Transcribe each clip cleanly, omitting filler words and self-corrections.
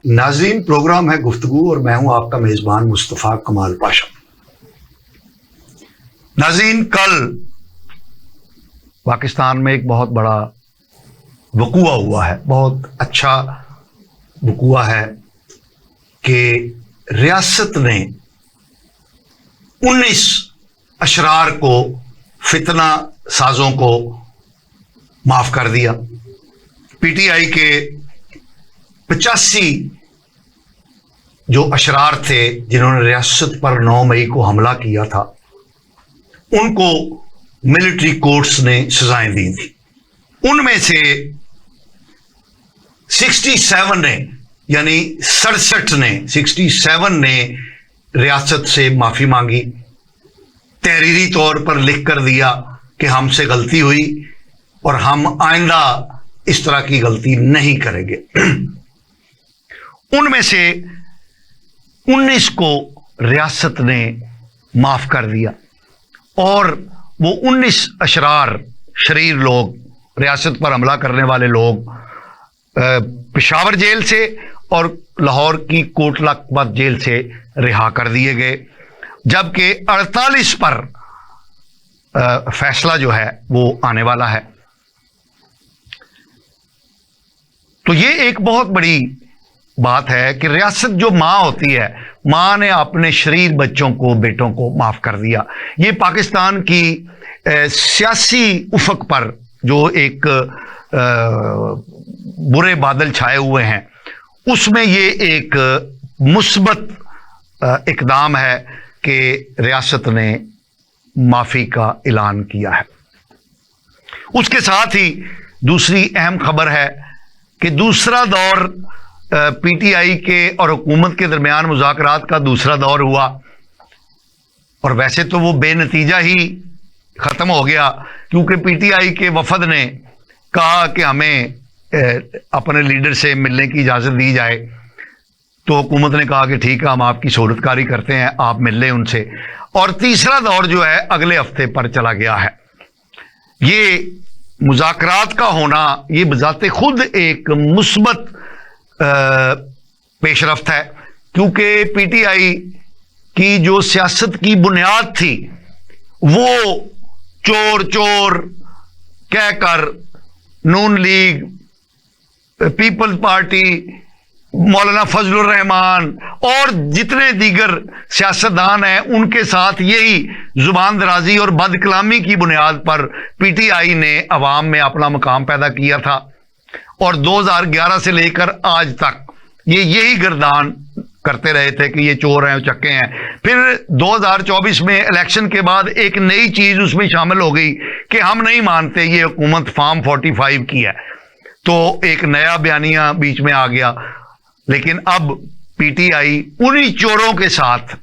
नाज़रीन, प्रोग्राम है गुफ्तगू और मैं हूं आपका मेजबान मुस्तफ़ा कमाल पाशा। नाज़रीन, कल पाकिस्तान में एक बहुत बड़ा वक़ूआ हुआ है, बहुत अच्छा वक़ूआ है कि रियासत ने 19 अशरार को, फितना साजों को माफ कर दिया। पीटीआई के 85 जो अशरार थे जिन्होंने रियासत पर 9 मई को हमला किया था, उनको मिलिट्री कोर्ट्स ने सजाएं दी थी। उनमें से 67 ने, यानी 67 ने रियासत से माफी मांगी, तहरीरी तौर पर लिख कर दिया कि हमसे गलती हुई और हम आइंदा इस तरह की गलती नहीं करेंगे। उनमें से 19 को रियासत ने माफ कर दिया और वो 19 अशरार शरीर लोग, रियासत पर हमला करने वाले लोग पेशावर जेल से और लाहौर की कोटला लखपत जेल से रिहा कर दिए गए, जबकि 48 पर फैसला जो है वो आने वाला है। तो ये एक बहुत बड़ी बात है कि रियासत जो माँ होती है, माँ ने अपने शरीर बच्चों को, बेटों को माफ कर दिया। ये पाकिस्तान की सियासी उफक पर जो एक बुरे बादल छाए हुए हैं, उसमें ये एक मुस्बत इकदाम है कि रियासत ने माफी का ऐलान किया है। उसके साथ ही दूसरी अहम खबर है कि दूसरा दौर पीटीआई के और हुकूमत के दरमियान मुज़ाकरात का दूसरा दौर हुआ और वैसे तो वो बेनतीजा ही ख़त्म हो गया, क्योंकि पीटीआई के वफद ने कहा कि हमें अपने लीडर से मिलने की इजाज़त दी जाए, तो हुकूमत ने कहा कि ठीक है, हम आपकी सहूलतकारी करते हैं, आप मिल लें उनसे। और तीसरा दौर जो है अगले हफ्ते पर चला गया है। ये मुज़ाकरात का होना ये बजाते खुद एक मुस्बत पेशरफ्त है, क्योंकि पीटीआई की जो सियासत की बुनियाद थी वो चोर चोर कहकर नून लीग, पीपल्स पार्टी, मौलाना फजलुर रहमान और जितने दीगर सियासतदान हैं, उनके साथ यही जुबान दराजी और बदकलामी की बुनियाद पर पीटीआई ने अवाम में अपना मकाम पैदा किया था और 2011 से लेकर आज तक ये यही गर्दान करते रहे थे कि ये चोर हैं, चक्के हैं। फिर 2024 में इलेक्शन के बाद एक नई चीज उसमें शामिल हो गई कि हम नहीं मानते ये हुकूमत फार्म 45 की है, तो एक नया बयानिया बीच में आ गया। लेकिन अब पीटीआई उन्हीं चोरों के साथ,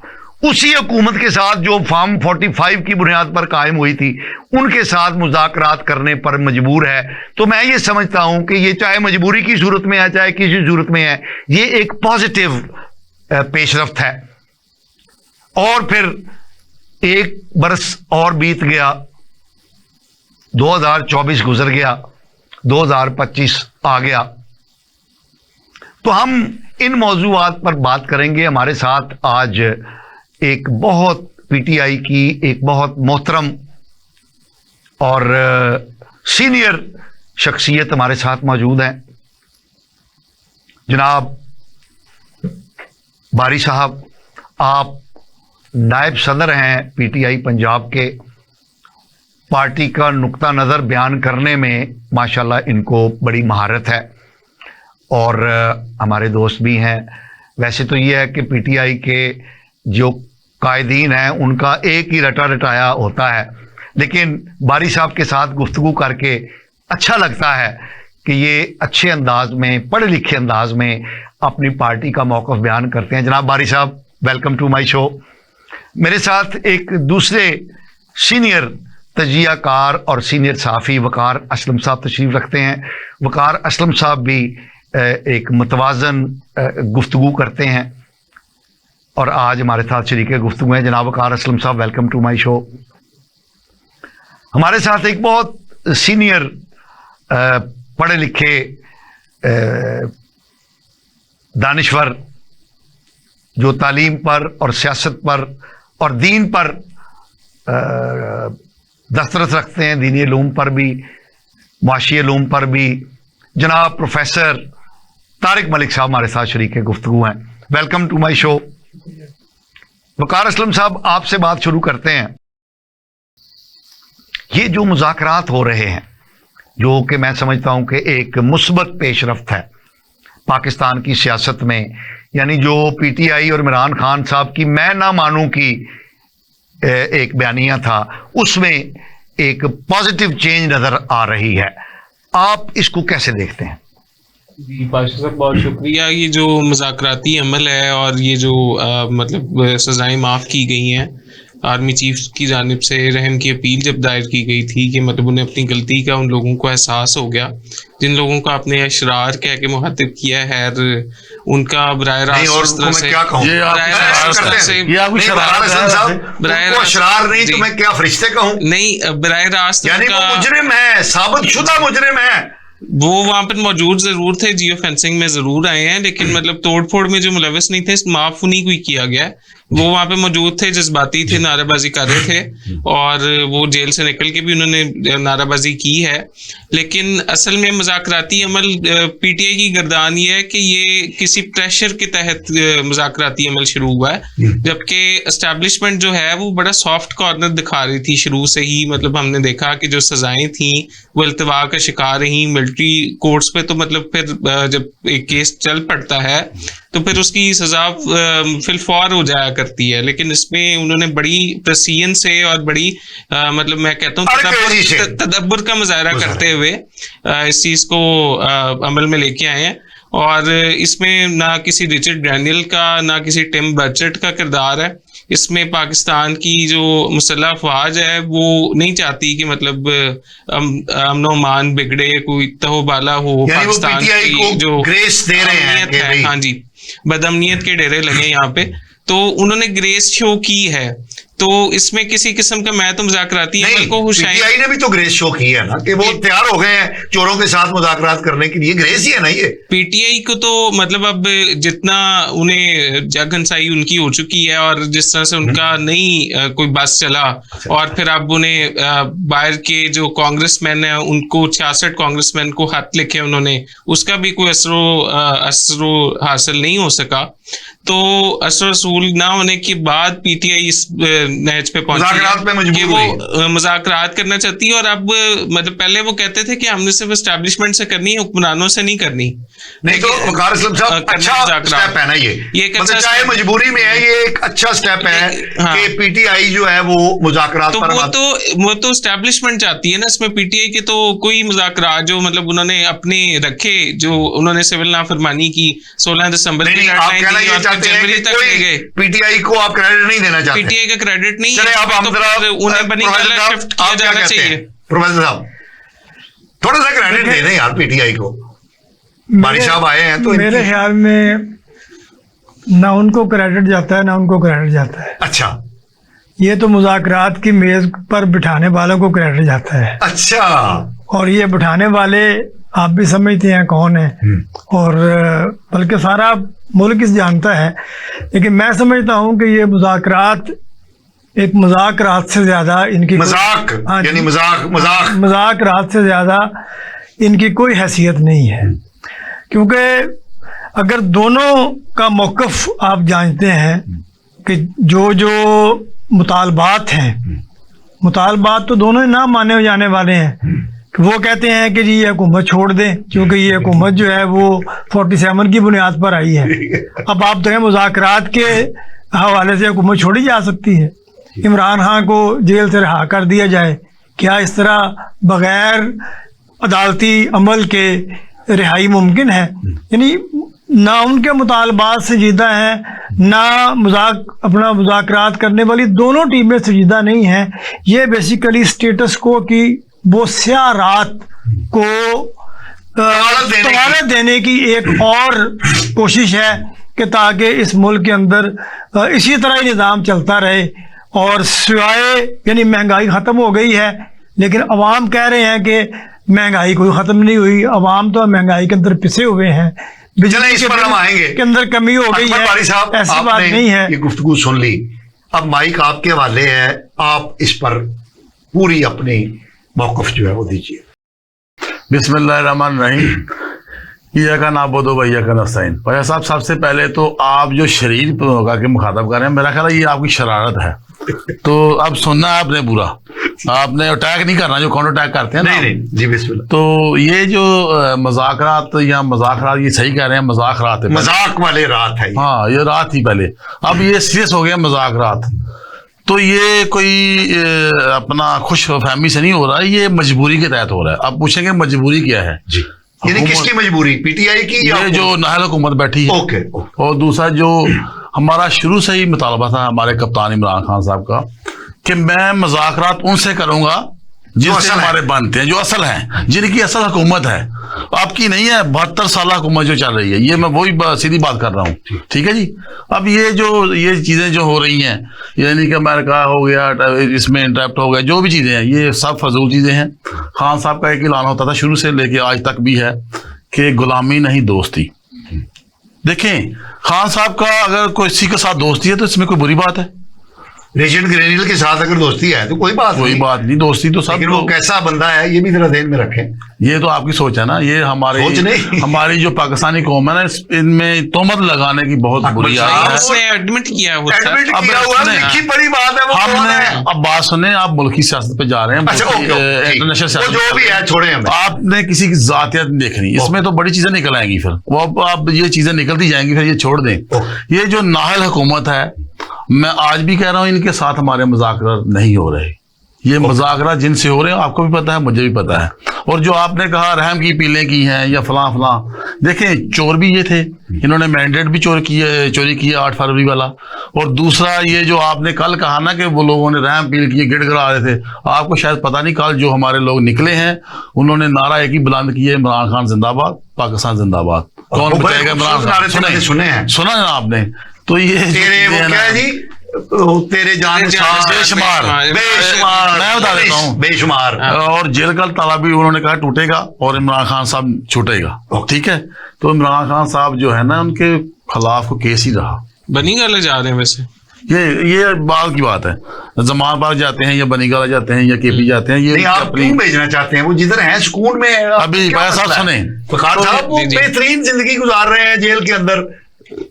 उसी हुकूमत के साथ जो फार्म 45 की बुनियाद पर कायम हुई थी, उनके साथ मुज़ाकरात करने पर मजबूर है। तो मैं ये समझता हूं कि ये चाहे मजबूरी की सूरत में है, चाहे किसी सूरत में है, ये एक पॉजिटिव पेशरफ्त है। और फिर एक बरस और बीत गया, 2024 गुजर गया, 2025 आ गया। तो हम इन मौजूआत पर बात करेंगे। हमारे साथ आज एक बहुत पीटीआई की एक बहुत मोहतरम और सीनियर शख्सियत हमारे साथ मौजूद हैं, जनाब बारी साहब। आप नायब सदर हैं पीटीआई पंजाब के। पार्टी का नुक्ता नज़र बयान करने में माशाल्लाह इनको बड़ी महारत है और हमारे दोस्त भी हैं। वैसे तो ये है कि पीटीआई के जो कायदीन हैं उनका एक ही रटा रटाया होता है, लेकिन बारी साहब के साथ गुफ्तगू करके अच्छा लगता है कि ये अच्छे अंदाज में, पढ़े लिखे अंदाज में अपनी पार्टी का मौक़िफ़ बयान करते हैं। जनाब बारी साहब, वेलकम टू माय शो। मेरे साथ एक दूसरे सीनियर तजियाकार और सीनियर सहाफ़ी वकार असलम साहब तशरीफ़ रखते हैं। वकार असलम साहब भी एक मुतवाज़न गुफ्तगू करते हैं और आज हमारे साथ शरीक गुफ्तगू हैं। जनाब वकार असलम साहब, वेलकम टू माय शो। हमारे साथ एक बहुत सीनियर पढ़े लिखे दानिश्वर जो तालीम पर और सियासत पर और दीन पर दस्तरस रखते हैं, दीनी उलूम पर भी, मुआशी उलूम पर भी, जनाब प्रोफेसर तारिक मलिक साहब हमारे साथ शरीक गुफ्तगू हैं। Welcome to my show. Waqar Aslam साहब, आपसे बात शुरू करते हैं। ये जो मुज़ाकरात हो रहे हैं, जो कि मैं समझता हूं कि एक मुस्बत पेशरफ्त है पाकिस्तान की सियासत में, यानी जो पीटीआई और इमरान खान साहब की मैं ना मानूं की एक बयानिया था, उसमें एक पॉजिटिव चेंज नजर आ रही है। आप इसको कैसे देखते हैं? जी पाशा साहब, बहुत शुक्रिया। ये जो मुज़ाकराती अमल है और ये जो मतलब सज़ाएं माफ़ की गई हैं, आर्मी चीफ की जानिब से रहम की अपील जब दायर की गई थी कि मतलब उन्हें अपनी गलती का उन लोगों को एहसास हो गया जिन लोगों का आपने अशरार कह के मुखातिब किया है, उनका बराह रास्त मुजरिम है, साबितशुदा मुजरिम है, वो वहां पर मौजूद जरूर थे, जियो फेंसिंग में जरूर आए हैं, लेकिन मतलब तोड़फोड़ में जो मुलविस नहीं थे माफ उन्हीं को किया गया। वो वहां पे मौजूद थे, जज्बाती थे, नारेबाजी कर रहे थे और वो जेल से निकल के भी उन्होंने नारेबाजी की है। लेकिन असल में मुज़ाकराती अमल पीटीआई की गर्दान ये है कि ये किसी प्रेशर के तहत मुज़ाकराती अमल शुरू हुआ है, जबकि एस्टैब्लिशमेंट जो है वो बड़ा सॉफ्ट कॉर्नर दिखा रही थी शुरू से ही। मतलब हमने देखा कि जो सजाएं थी वो अल्तवा का शिकार रही मिलिट्री कोर्ट्स पे, तो मतलब फिर जब एक केस चल पड़ता है तो फिर उसकी सजा फिलफौर हो जाया करती है। लेकिन इसमें उन्होंने बड़ी प्रेसिजन से और बड़ी मतलब मैं कहता हूँ तदब्बर का मुजाहरा करते हुए इस चीज को अमल में लेके आए हैं। और इसमें ना किसी रिचर्ड डैनियल का ना किसी टिम बर्चेट का किरदार है। इसमें पाकिस्तान की जो मुसल्लह अफवाज है वो नहीं चाहती कि मतलब अमन अमान बिगड़े, कोई तहोबाला हो, पाकिस्तान की जो ग्रेस दे रहे हैं, हाँ जी, बदअमनियत के डेरे लगे यहाँ पे, तो उन्होंने ग्रेस शो की है। तो इसमें किसी किस्म का मैं तो मुज़ाकराती अमल को पीटीआई ने भी तो ग्रेस शो की है ना कि वो तैयार हो गए हैं चोरों के साथ मुज़ाकरात करने के लिए। ग्रेस ही है ना ये पीटीआई को। तो मतलब अब जितना उन्हें जगहंसाई उनकी हो चुकी है और जिस तरह से उनका नहीं कोई बस चला, और फिर अब उन्हें बाहर के जो कांग्रेसमैन है उनको 66 कांग्रेसमैन को खत लिखे उन्होंने, उसका भी कोई असरो हासिल नहीं हो सका। तो असर रसूल ना होने के बाद पीटीआई इस नहज पे पहुंची कि वो मुज़ाकरात करना चाहती है। और अब मतलब पहले वो कहते थे कि हमने सिर्फ एस्टैब्लिशमेंट से करनी है, हुक्मरानों से नहीं करनी। नहीं तो वकार असलम साहब अच्छा स्टेप है ना ये मतलब चाहे मजबूरी में है, ये एक अच्छा स्टेप है कि पीटीआई जो है वो मुज़ाकरात पर वो तो एस्टैब्लिशमेंट चाहती है ना। इसमें पीटीआई के तो कोई मुज़ाकरात जो मतलब उन्होंने अपने रखे, जो उन्होंने सिविल नाफरमानी की 16 दिसंबर की जनवरी तक ले गए। पीटीआई को आप क्रेडिट नहीं देना चाहते? पीटीआई का क्रेडिट नहीं है, तो उन्हें बनी शिफ्ट किया जाना चाहिए। प्रोफेसर साहब थोड़ा सा क्रेडिट दे दें यार पीटीआई को। बारिश साहब आए हैं तो मेरे ख्याल में ना उनको क्रेडिट जाता है ना उनको क्रेडिट जाता है। अच्छा, ये तो मुज़ाकरात की मेज पर बिठाने वालों को क्रेडिट जाता है। अच्छा, और ये बिठाने वाले आप भी समझते हैं कौन है, और बल्कि सारा मुल्क इस जानता है। लेकिन मैं समझता हूँ कि ये मुज़ाकरात एक मुज़ाकरात से ज्यादा इनकी मजाक यानी मुज़ाकरात से ज्यादा इनकी कोई हैसियत नहीं है। क्योंकि अगर दोनों का मौक़िफ़ आप जानते हैं कि जो मुतालबात हैं, मुतालबात तो दोनों ही ना माने जाने वाले हैं। वो कहते हैं कि जी ये हुकूमत छोड़ दें, क्योंकि ये हुकूमत जो है वो 47 की बुनियाद पर आई है। अब आप तो मुज़ाकरात के हवाले से हुकूमत छोड़ी जा सकती है, इमरान खान को जेल से रिहा कर दिया जाए, क्या इस तरह बग़ैर अदालती अमल के रिहाई मुमकिन है? यानी ना उनके मुतालबात संजीदा हैं, ना अपना मुज़ाकरात करने वाली दोनों टीमें संजीदा नहीं हैं। ये बेसिकली स्टेटस को की वो स्याह रात को तवालत देने की एक और कोशिश है कि ताकि इस मुल्क के अंदर इसी तरह ही निज़ाम चलता रहे। और सिवाय यानी महंगाई ख़त्म हो गई है, लेकिन अवाम कह रहे हैं कि महंगाई कोई ख़त्म नहीं हुई। अवाम तो महंगाई के अंदर पिसे हुए हैं। चलें इस पर हम आएंगे के अंदर कमी हो गई अकबर है, बारी साहब, ऐसी बात आपने नहीं है। ये गुफ्तगू सुन ली, अब माइक आपके हवाले है, आप इस पर पूरी अपनी मौक़िफ़ जो है वो दीजिए। बिस्मिल्लाहिर्रहमानिर्रहीम, इय्याका नअबुदु व इय्याका नस्तईन। भैया साहब, सबसे पहले तो आप जो शरीर पर के मुखातब कर रहे हैं, मेरा ख्याल है ये आपकी शरारत है। तो अब सुनना है आपने पूरा, आपने अटैक नहीं करना जो काउंटर अटैक करते हैं ना। नहीं जी बिस्मिल्लाह। तो ये जो मजाकरात या मजाकरात, ये सही कह रहे हैं, मजाकरात है, मजाक वाले रात है ये। हाँ ये रात थी पहले, अब ये सीरियस हो गया मजाकरात। तो ये कोई अपना खुश फहमी से नहीं हो रहा है, ये मजबूरी के तहत हो रहा है। अब पूछेंगे मजबूरी क्या है जी, यानी किसकी मजबूरी, पीटीआई की या ये जो नाहल हुकूमत बैठी है। ओके। और दूसरा जो हमारा शुरू से ही मुतालबा था हमारे कप्तान इमरान खान साहब का कि मैं मजाकरात उनसे करूंगा जिनसे हमारे बनते हैं, जो असल हैं, जिनकी असल हुकूमत है, आपकी नहीं है 72 साल हुकूमत जो चल रही है। ये मैं वही सीधी बात कर रहा हूँ, ठीक है जी। अब ये चीजें जो हो रही हैं, यानी कि अमेरिका हो गया, इसमें इंटरप्ट हो गया, जो भी चीजें हैं, ये सब फजूल चीजें हैं। खान साहब का एक ऐलान होता था शुरू से लेके आज तक भी है कि गुलामी नहीं दोस्ती। देखें, खान साहब का अगर किसी के साथ दोस्ती है तो इसमें कोई बुरी बात है? रेजिडेंट ग्रेनियल के साथ अगर दोस्ती है तो कोई बात नहीं, दोस्ती तो सब। लेकिन वो कैसा बंदा है ये भी जरा ध्यान में रखें। ये तो आपकी सोच है ना, ये हमारी जो पाकिस्तानी कौम है ना, इनमें तोहमत लगाने की बहुत बुरी आदत है। उसने एडमिट किया हुआ है। लिखी पड़ी बात है वो। हमने अब बात सुने, आप मुल्की सियासत पे जा रहे हैं, इंटरनेशनल सियासत, जो भी है छोड़े हमें। आपने किसी की जातियत नहीं देखनी, इसमें तो बड़ी चीजें निकल आएंगी फिर वो, अब ये चीजें निकलती जाएंगी, फिर ये छोड़ दें। ये जो नाहल हुकूमत है, मैं आज भी कह रहा हूं, इनके साथ हमारे मुज़ाकरात नहीं हो रहे। ये मुज़ाकरात जिनसे हो रहे हैं आपको भी पता है, मुझे भी पता है। और जो आपने कहा रहम की पीलें की हैं या फलां फलां, देखें चोर भी ये थे, इन्होंने मैंडेट भी चोरी की 8 फरवरी वाला। और दूसरा ये जो आपने कल कहा ना कि वो लोगों ने रहम पील किए, गिड़गिड़ा रहे थे, आपको शायद पता नहीं, कल जो हमारे लोग निकले हैं उन्होंने नारा एक ही बुलंद किया, इमरान खान जिंदाबाद, पाकिस्तान जिंदाबाद। कौन बचाएगा इमरान खान? सुना ना आपने? तो ये तेरे वो क्या है जी, तेरे बेशुमार, मैं बता देता हूँ, बेशुमार। और जेल का ताला भी उन्होंने कहा टूटेगा और इमरान खान साहब छूटेगा, ठीक है। तो इमरान खान साहब जो है ना, उनके खिलाफ को केस ही रहा। बनी गाला जा रहे हैं वैसे, ये बात की बात है। जमान पार्क जाते हैं या बनीगाला जाते हैं या केपी जाते हैं, ये आप क्यों भेजना चाहते हैं? वो जिधर हैं सुकून में। अभी भाई साहब सुने, वकार साहब वो बेहतरीन जिंदगी गुजार रहे हैं जेल के अंदर,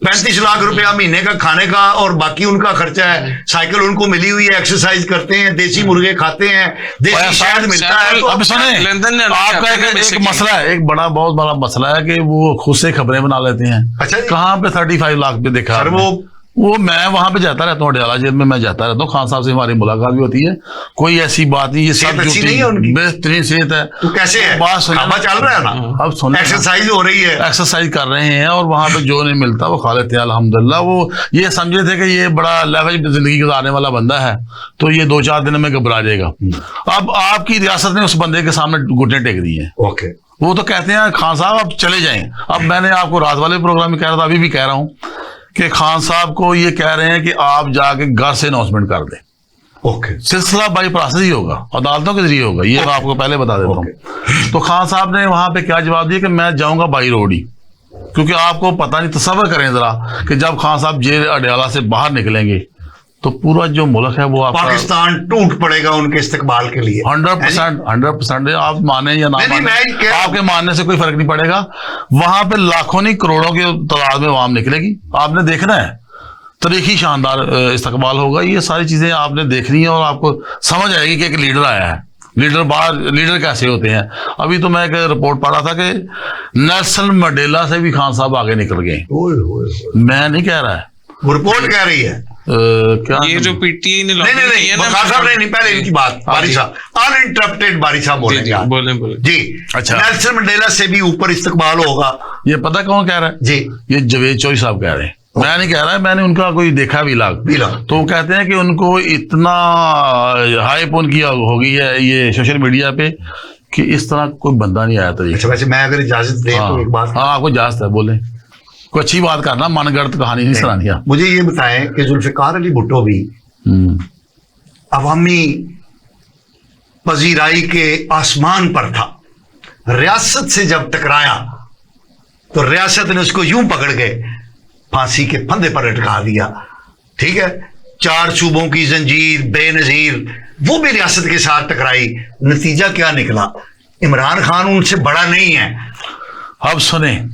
35 लाख रुपया महीने का खाने का, और बाकी उनका खर्चा है। साइकिल उनको मिली हुई है, एक्सरसाइज करते हैं, देसी मुर्गे खाते हैं, देसी शहद मिलता है। अब सुने, आपका एक मसला है, एक बहुत बड़ा मसला है कि वो खुद से खबरें बना लेते हैं। अच्छा, कहाँ पे 35 लाख पे देखा? वो मैं वहां पे जाता रहता हूँ, अडयाला जेल में मैं जाता रहता हूँ, खान साहब से हमारी मुलाकात भी होती है, कोई ऐसी बात नहीं। ये सब अच्छी नहीं है उनकी, बेहतरीन सेहत है। तो कैसे है? बात सुना चल रहा है ना, अब सुनो, एक्सरसाइज हो रही है, एक्सरसाइज कर रहे हैं, और वहां पे जो नहीं मिलता वो खा लेते हैं अल्हम्दुलिल्लाह। वो ये समझे थे कि ये बड़ा लेवल जिंदगी गुजारने वाला बंदा है, तो ये 2-4 दिन में घबरा जाएगा। अब आपकी रियासत ने उस बंदे के सामने घुटने टेक दिए हैं। ओके, वो तो कहते हैं खान साहब आप चले जाएं। अब मैंने आपको रात वाले प्रोग्राम में कह रहा था, अभी भी कह रहा हूं कि खान साहब को ये कह रहे हैं कि आप जाके घर से अनाउंसमेंट कर दें। ओके, सिलसिला बाई प्रोसेस ही होगा, अदालतों के जरिए होगा, ये मैं आपको पहले बता देता हूँ। तो खान साहब ने वहां पे क्या जवाब दिया कि मैं जाऊंगा बाई रोड ही, क्योंकि आपको पता नहीं, तसव्वुर करें जरा कि जब खान साहब जेल अडयाला से बाहर निकलेंगे तो पूरा जो मुल्क है वो आपका पाकिस्तान टूट पड़ेगा उनके इस्तेकबाल के लिए। 100%। आप माने या ना माने, आपके मानने से कोई फर्क नहीं पड़ेगा। वहां पे लाखों नहीं करोड़ों की तादाद में आवाम निकलेगी, आपने देखना है, तरीकी शानदार इस्तकबाल होगा। ये सारी चीजें आपने देखनी है और आपको समझ आएगी कि एक लीडर आया है। लीडर कैसे होते हैं। अभी तो मैं एक रिपोर्ट पढ़ा था कि नेल्सन मंडेला से भी खान साहब आगे निकल गए। मैं नहीं कह रहा है, वो रिपोर्ट कह रही है। क्या ये जो पीटीआई ने नहीं, पहले इनकी बात बारी साहब, अनइंटरप्टेड बारी साहब बोले जी। अच्छा, नेल्सन मंडेला से भी ऊपर इस्तकबाल होगा। ये पता कौन कह रहा है जी? ये जवेद चौधरी साहब कह रहे हैं, मैं नहीं कह रहा, मैंने उनका कोई देखा भी लाग। तो वो कहते हैं कि उनको इतना हाइप उनकी हो गई है ये सोशल मीडिया पे कि इस तरह कोई बंदा नहीं आया था। अच्छा, वैसे मैं अगर इजाजत दें तो एक बात। हाँ, आपको इजाजत है, बोले, कोई अच्छी बात करना, मनगढ़ंत कहानी नहीं सुनानी। मुझे ये बताएं कि जुल्फिकार अली भुट्टो भी अवामी पजीराई के आसमान पर था, रियासत से जब टकराया तो रियासत ने उसको यूं पकड़ के फांसी के फंदे पर लटका दिया। ठीक है, 4 सूबों की जंजीर बेनजीर, वो भी रियासत के साथ टकराई। नतीजा क्या निकला? इमरान खान उनसे बड़ा नहीं है। अब सुने,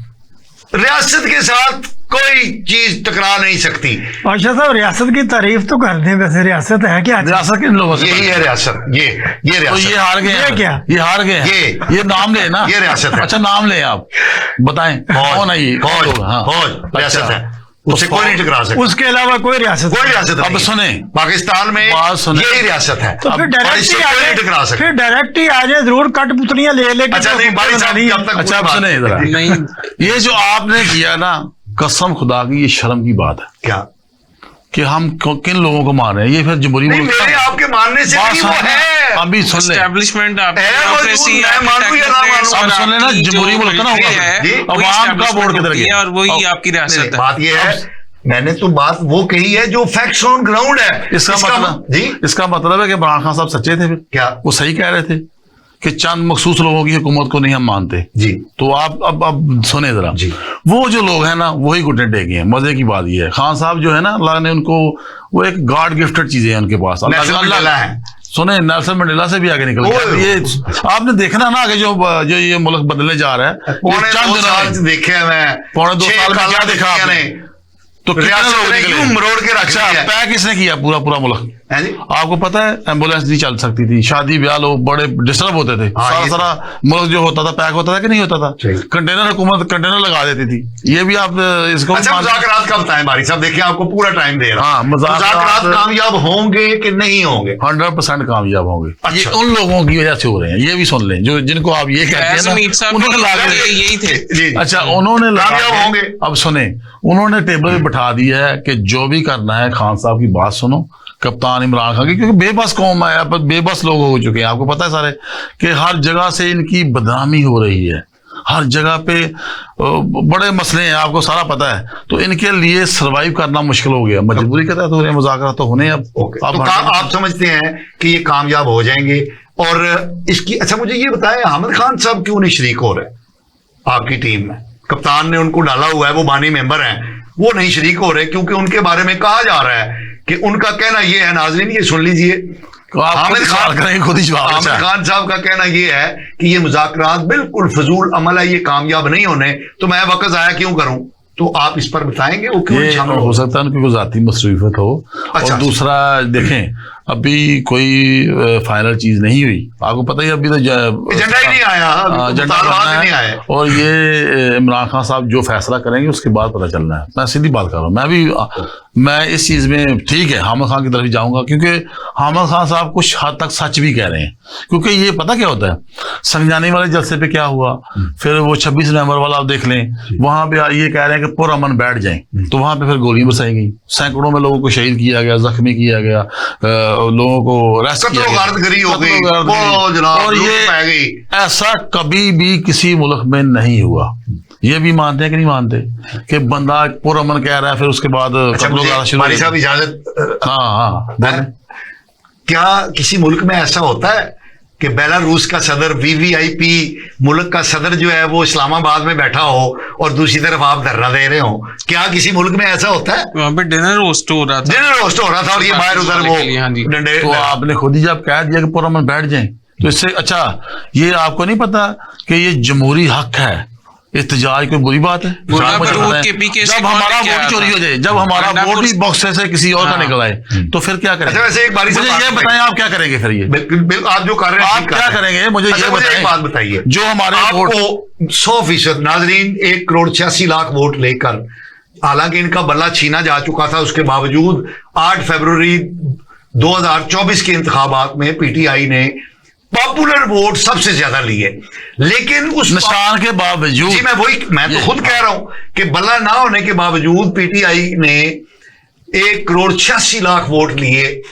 रियासत के साथ कोई चीज टकरा नहीं सकती। बादशाह साहब रियासत की तारीफ तो कर दें, वैसे रियासत है क्या? रियासत किन लोगों से? यही है रियासत, ये तो रियासत। ये हार गए ये हैं। क्या? ये हार गए हैं। ये नाम ले ना, ये रियासत है। अच्छा नाम ले, आप बताएं कौन है ये? फौज, लोग? हाँ। फौज रियासत अच्छा। है, उससे कोई नहीं टकरा सकता। उसके अलावा कोई रियासत कोई रियासत अब नहीं। सुने, पाकिस्तान में बात सुने। यही रियासत है। तो फिर और डायरेक्ट इससे ही आ कोई नहीं जाए, टकरा सकता। फिर डायरेक्ट ही आ जाए, जरूर कठपुतलियां ले लेके। अच्छा नहीं भाई साहब, जब तक अच्छा अब सुने इधर, नहीं ये जो आपने किया ना, कसम खुदा की ये शर्म की बात है क्या कि हम किन लोगों को मार रहे हैं। ये फिर जमहूरी नहीं, मुल्क का- मेरे आपके मानने से बात नहीं, वो सुन है। अभी सुन ले, एस्टेब्लिशमेंट है, डेमोक्रेसी मैं मानूं या ना मानूं। अब सुन लेना, जमहूरी मुल्क ना होगा। जी, अवाम का वोट किधर गया? और वही अब- आपकी नहीं, रियासत है। बात ये है, मैंने तो बात वो कही है जो फैक्ट्स ऑन ग्राउंड है। इसका मतलब जी इसका मतलब है कि इमरान खान साहब सच्चे थे फिर? क्या? वो सही कह रहे थे कि चंद मखसूस लोगों की हुकूमत को नहीं हम मानते। जी तो आप अब सुने जरा, जी। वो जो लोग हैं ना वही घुटने टेके हैं। मजे की बात ये है, खान साहब जो है ना, अल्लाह ने उनको, वो एक गॉड गिफ्टेड चीजें हैं उनके पास। नेल्सन मंडेला है। सुने, नेल्सन मंडेला से भी आगे निकल गया। ये आपने देखना ना आगे जो ये मुल्क बदलने जा रहा है, ये पौने चंद 2 दिनों साल में, देखे हैं मैं। पौने 2 6 साल में क्या काला देखा देखा आपने? ने। तो कितने रियासत लोग ने निकले? यूं मरोड़ के रख अच्छा, दिया है। पैक किसने किया? पूरा मुल्क। हैं जी? आपको पता है एम्बुलेंस नहीं चल सकती थी, शादी ब्याह लोग बड़े डिस्टर्ब होते थे। हाँ, ये सारा मुल्क जो होता था पैक होता था कि नहीं होता था? सही। कंटेनर, हुकूमत कंटेनर लगा देती थी। ये भी आप इसको अच्छा, मुज़ाकरात का बताएं बारी साहब, देखिए आपको पूरा टाइम दे रहा हाँ, हूं। मुज़ाकरात मुज़ाकरात कामयाब होंगे कि नहीं होंगे? 100% कामयाब होंगे। अच्छा। ये उन लोगों की वजह से हो रहे हैं, ये भी सुन लें, जो जिनको आप ये कहते हैं फैज़ मीर ना, साहब उन्होंने ला के- यही थे। जी अच्छा, उन्होंने लगा कामयाब के- होंगे। अब सुने, उन्होंने टेबल पे बिठा दिया है कि जो भी करना है खान साहब की बात सुनो, कप्तान इमरान खान की, क्योंकि बेबस कौम है, अब बेबस लोग हो चुके हैं। आपको पता है सारे कि हर जगह से इनकी बदनामी हो रही है, हर जगह पे बड़े मसले हैं, आपको सारा पता है। तो इनके लिए सरवाइव करना मुश्किल हो गया, मजबूरी के तहत हो रहे हैं, मुज़ाकरा तो होने अब। ओके, तो आप समझते हैं कि ये कामयाब हो जाएंगे? और इसकी, अच्छा मुझे ये बताएं, हामिद खान साहब क्यों नहीं शरीक हो रहे आपकी टीम में? कप्तान ने उनको डाला हुआ है, वो बानी मेंबर हैं, वो नहीं शरीक हो रहे क्योंकि उनके बारे में कहा जा रहा है कि उनका कहना ये है, नाज़रीन ये सुन लीजिए, हामिद खान करेंगे खुद ही जवाब। हामिद खान साहब का कहना ये है कि ये मुज़ाकरात बिल्कुल फजूल अमल है, ये कामयाब नहीं होने, तो मैं वक्त ज़ाया क्यों करूं? तो आप इस पर बताएंगे वो क्यों ये शामिल हो सकता है उनकी कोई जाती मसरूफियत हो। अच्छा। और दूसरा देखें, अभी कोई फाइनल चीज नहीं हुई, आपको पता ही अभी तो एजेंडा ही नहीं आया, अभी तो एजेंडा मुतालबात बनना ही नहीं है। आए। और ये इमरान खान साहब जो फैसला करेंगे उसके बाद पता चलना है। मैं सीधी बात कर रहा हूँ, मैं इस चीज में ठीक है हामिद खान की तरफ ही जाऊंगा, क्योंकि हामिद खान साहब कुछ हद तक सच भी कह रहे हैं। क्योंकि ये पता क्या होता है, संजानी वाले जलसे पे क्या हुआ, फिर वो 26 नवंबर वाला आप देख लें, वहां पे ये कह रहे हैं कि पुरअमन बैठ जाएं, तो वहां पे फिर गोलियां बरसाई गई, सैकड़ों में लोगों को शहीद किया गया, जख्मी किया गया, लोगों को अरेस्ट किया गया, गारदगरी हो गई, कत्लो-गारदगरी। वो जनाब और लूट ये पै गई। ऐसा कभी भी किसी मुल्क में नहीं हुआ। ये भी मानते हैं कि नहीं मानते कि बंदा पुरअमन कह रहा है, फिर उसके बाद अच्छा, कत्लो गारा शुरू हो हमारी गया। साहब इजाजत, हाँ बोलें। क्या किसी मुल्क में ऐसा होता है कि बेलारूस का सदर वीवीआईपी मुल्क का सदर जो है वो इस्लामाबाद में बैठा हो और दूसरी तरफ आप धरना दे रहे हो? क्या किसी मुल्क में ऐसा होता है? वहां पे डिनर रोस्ट हो रहा था, डिनर रोस्ट हो रहा था और ये बाहर उधर वो हाँ जी। डंडे। तो आपने खुद ही जब कह दिया कि पुरअमन बैठ जाएं, तो इससे अच्छा ये आपको नहीं पता कि ये जमहूरी हक है, एहतजाज कोई बुरी बात है? मुल्ला मुझे बरूद पता है, के पीके से जब हमारा क्या वोट चोरी था? हो जाए, जब हमारा अंडा वोट ही कुर्स- बॉक्स से किसी और का हाँ। निकल आए, तो फिर क्या करेंगे? अच्छा, वैसे एक बारी से मुझे बात ये बताइए। बताएं आप क्या करेंगे फिर? ये बिल्कुल आप जो कर रहे हैं आप ठीक कर क्या रहे हैं। करेंगे? मुझे अच्छा, ये मुझे एक बताएं, बात बताइए, जो हमारे वोट आपको 100% नाजरीन 1,86,00,000 वोट लेकर, हालांकि इनका बल्ला छीना जा चुका था, उसके बावजूद 8 फरवरी 2024 के इंतखाबात में पीटीआई ने पॉपुलर वोट सबसे ज्यादा लिए, लेकिन उस निशान के बावजूद। जी मैं तो खुद कह रहा हूं कि बल्ला ना होने के बावजूद पीटीआई ने 1,86,00,000 वोट लिए,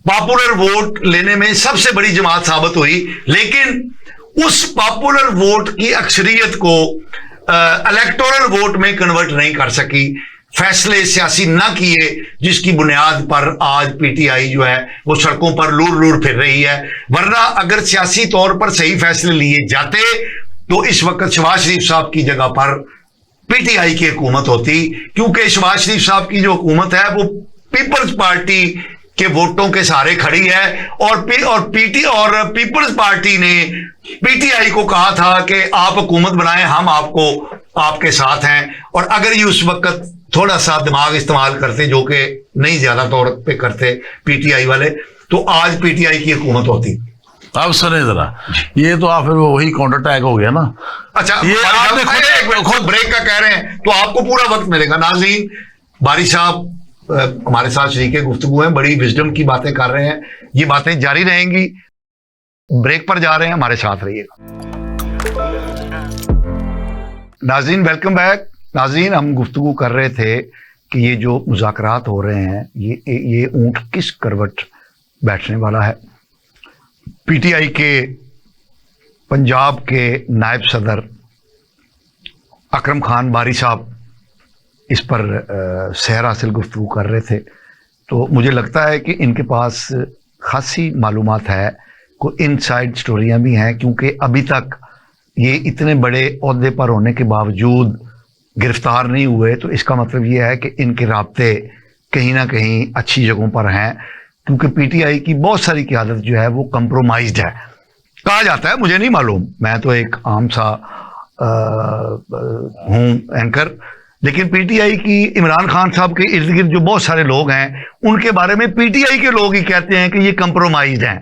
पॉपुलर वोट लेने में सबसे बड़ी जमात साबित हुई, लेकिन उस पॉपुलर वोट की अक्सरियत को इलेक्टोरल वोट में कन्वर्ट नहीं कर सकी, फैसले सियासी ना किए, जिसकी बुनियाद पर आज पीटीआई जो है वो सड़कों पर लूर लूर फिर रही है। वरना अगर सियासी तौर पर सही फैसले लिए जाते तो इस वक्त शहबाज शरीफ साहब की जगह पर पीटीआई की हुकूमत होती, क्योंकि शहबाज शरीफ साहब की जो हुकूमत है वो पीपल्स पार्टी के वोटों के सहारे खड़ी है, और पीपल्स पार्टी ने पीटीआई को कहा था कि आप हुकूमत बनाएं, हम आपके साथ हैं। और अगर ये उस वक्त थोड़ा सा दिमाग इस्तेमाल करते, जो कि नहीं ज्यादा तौर पे करते पीटीआई वाले, तो आज पीटीआई की हुकूमत होती। अब सुने जरा, ये तो आप फिर वही काउंटर अटैक हो गया ना। अच्छा, ये आपने आपने खुद ब्रेक का कह रहे हैं तो आपको पूरा वक्त मिलेगा। नाज़रीन, बारी साहब हमारे साथ शरीके गुफ्तगू हैं, बड़ी विजडम की बातें कर रहे हैं, ये बातें जारी रहेंगी। ब्रेक पर जा रहे हैं, हमारे साथ रहिएगा। नाज़रीन, वेलकम बैक। नाज़रीन, हम गुफ्तगू कर रहे थे कि ये जो मुज़ाकरात हो रहे हैं, ये ऊंट किस करवट बैठने वाला है। पीटीआई के पंजाब के नायब सदर अकरम खान बारी साहब इस पर सहर हासिल गुफ्तगू कर रहे थे, तो मुझे लगता है कि इनके पास खासी मालूमात है, कोई इनसाइड स्टोरियां भी हैं, क्योंकि अभी तक ये इतने बड़े ओहदे पर होने के बावजूद गिरफ्तार नहीं हुए। तो इसका मतलब ये है कि इनके राब्ते कहीं ना कहीं अच्छी जगहों पर हैं, क्योंकि पीटीआई की बहुत सारी क़यादत जो है वो कंप्रोमाइज्ड है, कहा जाता है। मुझे नहीं मालूम, मैं तो एक आम सा हूँ एंकर, लेकिन पीटीआई की इमरान खान साहब के इर्द गिर्द जो बहुत सारे लोग हैं, उनके बारे में पीटीआई के लोग ही कहते हैं कि ये कंप्रोमाइज्ड हैं।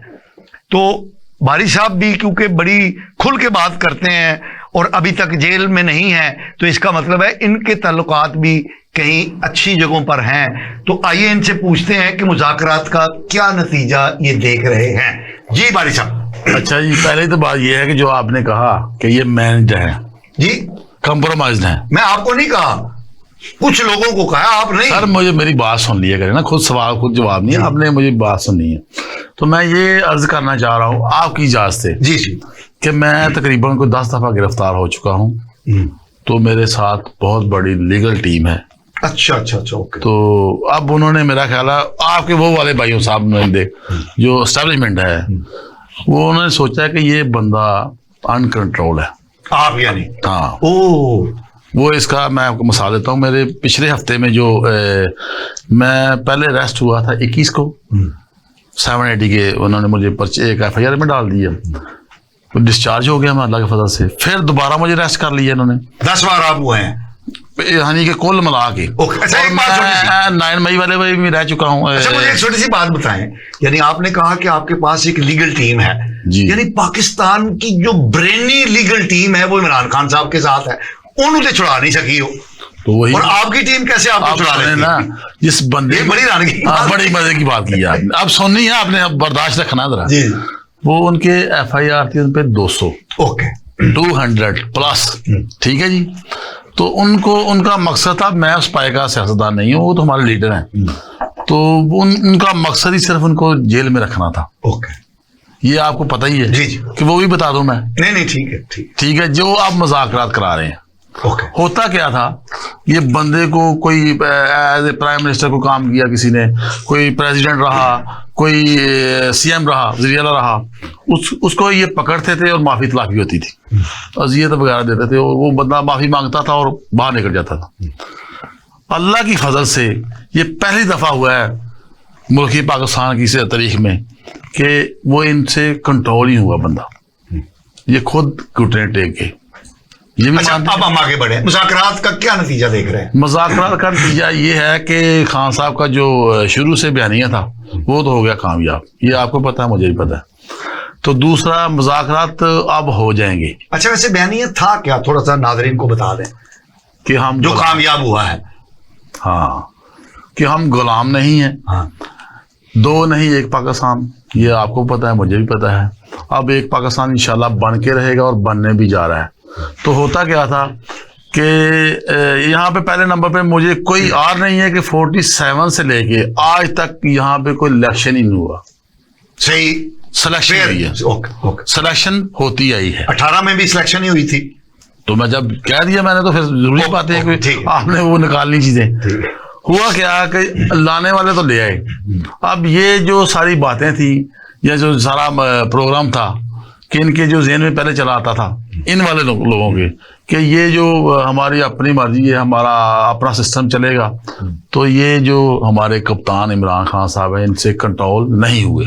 तो बारी साहब भी क्योंकि बड़ी खुल के बात करते हैं और अभी तक जेल में नहीं है, तो इसका मतलब है इनके ताल्लुकात भी कहीं अच्छी जगहों पर हैं। तो आइए इनसे पूछते हैं कि मुज़ाकरात का क्या नतीजा ये देख रहे हैं। जी बारी साहब। अच्छा जी, पहले तो बात ये है कि जो आपने कहा कि ये मैनेज्ड है जी, कंप्रोमाइज्ड है, मैं आपको नहीं कहा, कुछ लोगों को कहा, आप नहीं। सर मुझे मेरी बात सुन लिया करें ना, खुद सवाल खुद जवाब नहीं है, आपने मुझे बात सुननी है। तो मैं ये अर्ज करना चाह रहा हूँ आपकी इजाज़त से जी जी कि मैं तकरीबन को 10 दफ़ा गिरफ्तार हो चुका हूँ, तो मेरे साथ बहुत बड़ी लीगल टीम है। अच्छा अच्छा अच्छा, ओके। तो अब उन्होंने, मेरा ख्याल है आपके वो वाले भाइयों साहब नुमाइंदे जो एस्टेब्लिशमेंट है, वो उन्होंने सोचा कि ये बंदा अनकंट्रोल है। आप यानी? हाँ। ओ, वो इसका मैं आपको मिसाल देता हूँ। मेरे पिछले हफ्ते में जो मैं पहले अरेस्ट हुआ था 21 को 780 के, उन्होंने मुझे एक FIR में डाल दिया, डिस्चार्ज हो गया मैं अल्लाह के फजल से। फिर दोबारा मुझे अरेस्ट कर लिया इन्होंने, 10 बार आप हुए हैं यानी कि कुल मिला के। अच्छा, एक बात छोटी सी। 9 मई वाले भाई भी रह चुका हूँ। अच्छा, मुझे एक छोटी सी बात बताएं, यानी आपने कहा कि आपके पास एक लीगल टीम है, यानी पाकिस्तान की जो ब्रेनी लीगल टीम है वो इमरान खान साहब के साथ है, उन्होंने छुड़ा नहीं सकी हो, तो वही, और आपकी टीम कैसे आपको छुड़ा लेती ना, जिस बंदे बड़ी रानगी, बड़ी मजे की बात की आपने। अब सुननी है आपने, अब बर्दाश्त रखना जरा। जी। वो उनके FIR थी उन पे 200, ओके, 200 प्लस, ठीक है जी। तो उनको उनका मकसद था, मैं उस पाए का सियासतदान नहीं हूँ, वो तो हमारे लीडर हैं, तो उनका मकसद ही सिर्फ उनको जेल में रखना था। ओके, ये आपको पता ही है जी जी, कि वो भी बता दूं मैं। नहीं ठीक है, ठीक है। जो आप मुज़ाकरात करा रहे हैं, ओके, होता क्या था, ये बंदे को कोई एज ए प्राइम मिनिस्टर को काम किया किसी ने, कोई प्रेसिडेंट रहा, कोई CM रहा, वज़ीर आला रहा, उसको ये पकड़ते थे और माफ़ी तलाफी होती थी, अज़ियत वगैरह देते थे, और वो बंदा माफ़ी मांगता था और बाहर निकल जाता था। अल्लाह की फजल से ये पहली दफ़ा हुआ है मुल्क पाकिस्तान की तारीख में कि वो इनसे कंट्रोल ही हुआ बंदा, ये खुद घुटने टेक के। ये भी अच्छा, अब हम आगे बढ़े, मुज़ाकरात का क्या नतीजा देख रहे हैं? मुज़ाकरात का नतीजा ये है कि खान साहब का जो शुरू से बयानिया था वो तो हो गया कामयाब, ये आपको पता है, मुझे भी पता है। तो दूसरा, मुज़ाकरात अब हो जाएंगे। अच्छा, वैसे बयानिया था क्या, थोड़ा सा नाज़रीन को बता दें कि हम जो कामयाब हुआ है। हाँ, कि हम गुलाम नहीं हैं। हाँ। 2 नहीं, एक पाकिस्तान, ये आपको पता है, मुझे भी पता है। अब एक पाकिस्तान इंशाल्लाह बन के रहेगा और बनने भी जा रहा है। तो होता क्या था कि यहाँ पे पहले नंबर पे मुझे कोई और नहीं है कि 47 से लेके आज तक यहाँ पे कोई इलेक्शन ही नहीं हुआ। सही, सिलेक्शन हुई है। ओके, सिलेक्शन होती आई है। 18 में भी सिलेक्शन ही हुई थी, तो मैं जब कह दिया मैंने, तो फिर जरूरी बात है कि आपने वो निकालनी चीजें। हुआ क्या कि लाने वाले तो ले आए। अब ये जो सारी बातें थी, या जो सारा प्रोग्राम था कि इनके जो ज़हन में पहले चला आता था इन वाले लोगों के कि ये जो हमारी अपनी मर्जी है, हमारा अपना सिस्टम चलेगा, तो ये जो हमारे कप्तान इमरान खान साहब हैं इनसे कंट्रोल नहीं हुए।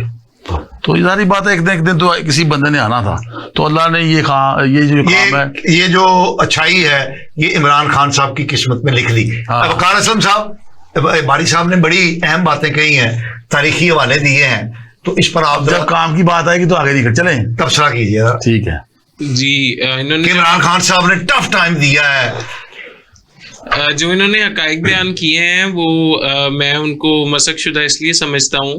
तो ये सारी बात है, एक दिन तो किसी बंदे ने आना था, तो अल्लाह ने ये कहा, ये जो काम है, ये जो अच्छाई है ये इमरान खान साहब की किस्मत में लिख ली। हाँ। अब वकार असलम साहब, बारी साहब ने बड़ी अहम बातें कही हैं, तारीखी हवाले दिए हैं, तो इस पर आप जब काम की बात आएगी तो आगे निकल चलें, तबसरा कीजिएगा। ठीक है जी। इन्होंने इमरान खान साहब ने टफ टाइम दिया है, जो इन्होंने हकाइक बयान किए हैं वो मैं उनको मसकशुदा इसलिए समझता हूँ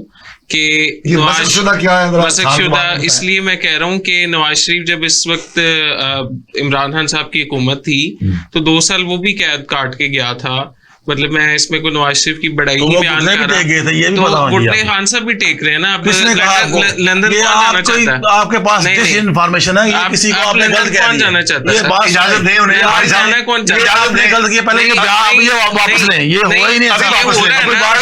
कि ये मसकशुदा क्या है? मसकशुदा इसलिए मैं कह रहा हूँ कि नवाज शरीफ जब इस वक्त इमरान खान साहब की हुकूमत थी तो 2 साल वो भी कैद काट के गया था। मतलब मैं इसमें को नवाज शरीफ की बड़ाई नहीं बयान कर रहा, तो बुट्टे खान साहब भी टेक रहे हैं ना। लंदन कौन जाना चाहता है? आपके पास इन्फॉर्मेशन है, ये किसी को आपने गलत कह कौन जाना चाहता है? इजाजत दें उन्हें, जाना कौन चाहता है? आपने गलत किया, पहले ये वापस लें, ये हुआ ही नहीं, वापस लें। कोई बात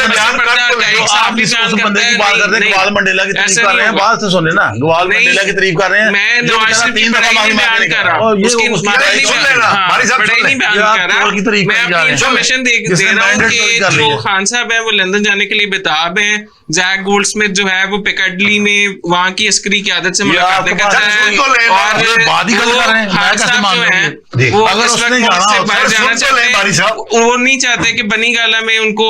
आप जिस बंदे की बात करते हैं, गवाल मंडेला की तारीफ कर रहे हैं, बात से सुने ना, गवाल मंडेला की तारीफ कर रहे हैं, मैं नवाज शरीफ की बड़ाई नहीं बयान कर रहा, उसकी बड़ाई नहीं बयान कर रहा, मैं अपनी इंफॉर्मेशन दे रहा हूँ कि जो खान साहब है वो लंदन जाने के लिए बेताब हैं। जैक गोल्डस्मिथ जो है वो पिकाडिली में वहां की अस्करी क़यादत से मुलाकातें करता है, और खान साहब जो है वो इस वक्त मुल्क से बाहर जाना चाहते हैं। वो नहीं चाहते कि बनी गाला में उनको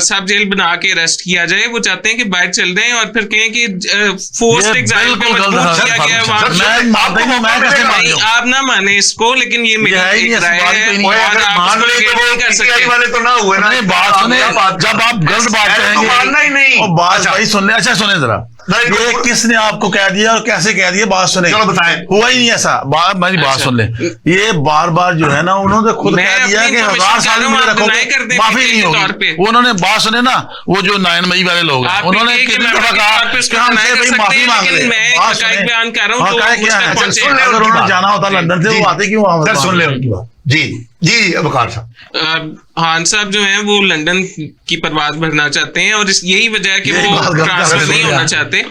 सब जेल बना के अरेस्ट किया जाए, वो चाहते हैं कि बाहर चल दें और फिर कहें कि फोर्स्ड एग्जाइल पे मजबूर किया गया है। आप ना माने इसको, लेकिन ये मेरी राय है और आप नहीं कर सकते वाले तो ना हुए ना। बात सुने, जब आप गलत बात करेंगे मानना ही नहीं, बात भाई सुन ले। अच्छा सुने जरा, ये किसने आपको कह दिया और कैसे कह दिया, बात सुने। चलो बताएं। हुआ ही नहीं ऐसा, मेरी बात सुन ले। ये बार बार जो है ना उन्होंने खुद कह दिया कि 1000 साल में रखोगे माफी नहीं होगी। उन्होंने बात सुने ना, वो जो 9 मई वाले लोग हैं उन्होंने कितनी दफा कहा कि हमसे भाई माफी मांग रहे हैं। बात सुने, बयान कर रहा हूँ अगर उन्होंने जाना होता लंदन से, वो आते क्यों? सुन ले उनकी बात। जी जी वकार साहब, खान साहब जो हैं वो लंदन की परवाज भरना चाहते हैं और यही वजह है कि वो ट्रांसफर नहीं होना चाहते।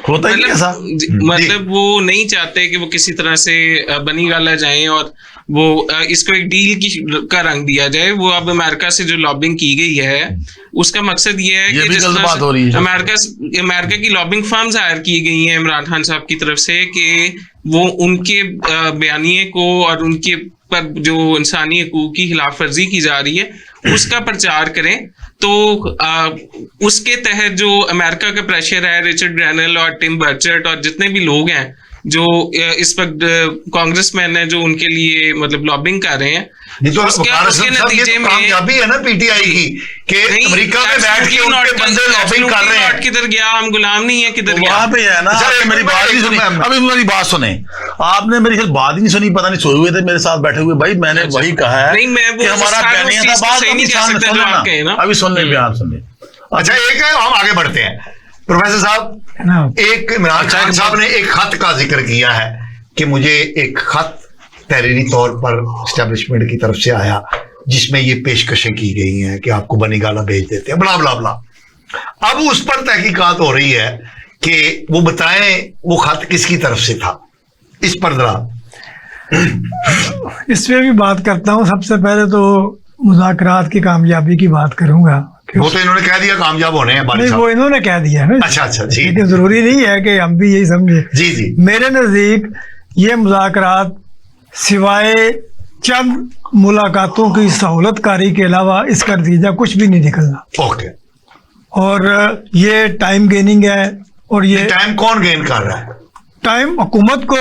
मतलब वो नहीं चाहते कि वो किसी तरह से बनी गाला जाएं और वो इसको एक डील की का रंग दिया जाए। वो अब अमेरिका से जो लॉबिंग की गई है उसका मकसद ये है कि जिस तरह अमेरिका की लॉबिंग फर्म्स हायर की गई हैं इमरान खान साहब की तरफ से कि वो उनके बयानिए को और उनके पर जो इंसानी हकूक की खिलाफ वर्जी की जा रही है उसका प्रचार करें। तो उसके तहत जो अमेरिका का प्रेशर है, रिचर्ड ग्रैनल और टिम बर्चर्ट और जितने भी लोग हैं जो इस वक्त कांग्रेसमैन है जो उनके लिए मतलब लॉबिंग कर रहे हैं, तो उसके नतीजे में कामयाबी है ना पीटीआई की कि अमेरिका में बैठ के उनके बंदे लॉबिंग कर रहे हैं। किधर गया, हम गुलाम नहीं है, किधर गया? वहां पे है ना। मेरी बात नहीं सुनी, अभी मेरी बात सुने। आपने मेरी बात ही नहीं सुनी, पता नहीं सोए हुए थे मेरे साथ बैठे हुए। भाई मैंने वही कहा है कि हमारा बयानिया था, बात अभी सुन ले, बयान सुन ले। अच्छा एक है, हम आगे बढ़ते हैं। प्रोफेसर साहब, एक इमरान खान साहब ने एक खत का जिक्र किया है कि मुझे एक खत तहरीरी तौर पर एस्टेब्लिशमेंट की तरफ से आया जिसमें ये पेशकशें की गई हैं कि आपको बनी गाला भेज देते हैं, बला बला बला। अब उस पर तहकीकात हो रही है कि वो बताएं वो खत किसकी तरफ से था। इस पर जरा इस पे भी बात करता हूँ। सबसे पहले तो मुज़ाकरात की कामयाबी की बात करूंगा। वो तो इन्होंने कह दिया कामयाब होने हैं। नहीं, वो इन्होंने कह दिया है। अच्छा अच्छा जी, लेकिन जरूरी नहीं है कि हम भी यही समझे। जी जी, मेरे नजदीक ये मुज़ाकरात सिवाय चंद मुलाकातों की सहूलतकारी के अलावा इसका नतीजा कुछ भी नहीं निकलना। ओके। और ये टाइम गेनिंग है। और ये टाइम कौन गेन कर रहा है? टाइम हुकूमत को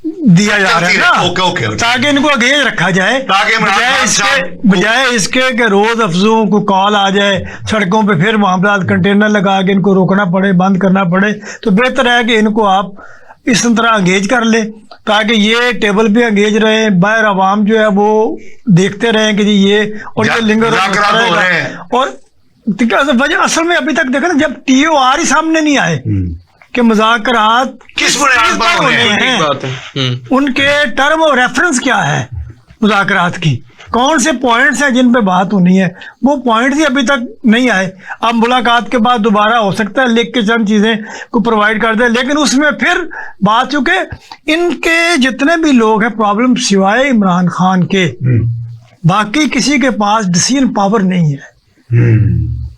दिया जा रहा है ना। ओके, ताकि इनको अगेंस्ट रखा जाए, बजाय इसके कि रोज अफजों को कॉल आ जाए सड़कों पे, फिर वहां पर कंटेनर लगा के इनको रोकना पड़े, बंद करना पड़े। तो बेहतर है कि इनको आप इस तरह अंगेज कर ले ताकि ये टेबल पे अंगेज रहे, बाहर आवाम जो है वो देखते रहे कि जी ये और ये लिंगर और वजह असल में अभी तक देखा ना, जब TOR ही सामने नहीं आए कि मुज़ाकरात किस बुनियाद पर होने हैं, उनके टर्म ऑफ रेफरेंस क्या है, मुज़ाकरात की, कौन से पॉइंट्स हैं जिन पे बात होनी है, वो पॉइंट्स ही अभी तक नहीं आए। अब मुलाकात के बाद दोबारा हो सकता है लिख के चंद चीज़ें को प्रोवाइड कर दे, लेकिन उसमें फिर बात, चूँकि इनके जितने भी लोग हैं प्रॉब्लम सिवाय इमरान खान के बाकी किसी के पास डिसीजन पावर नहीं है।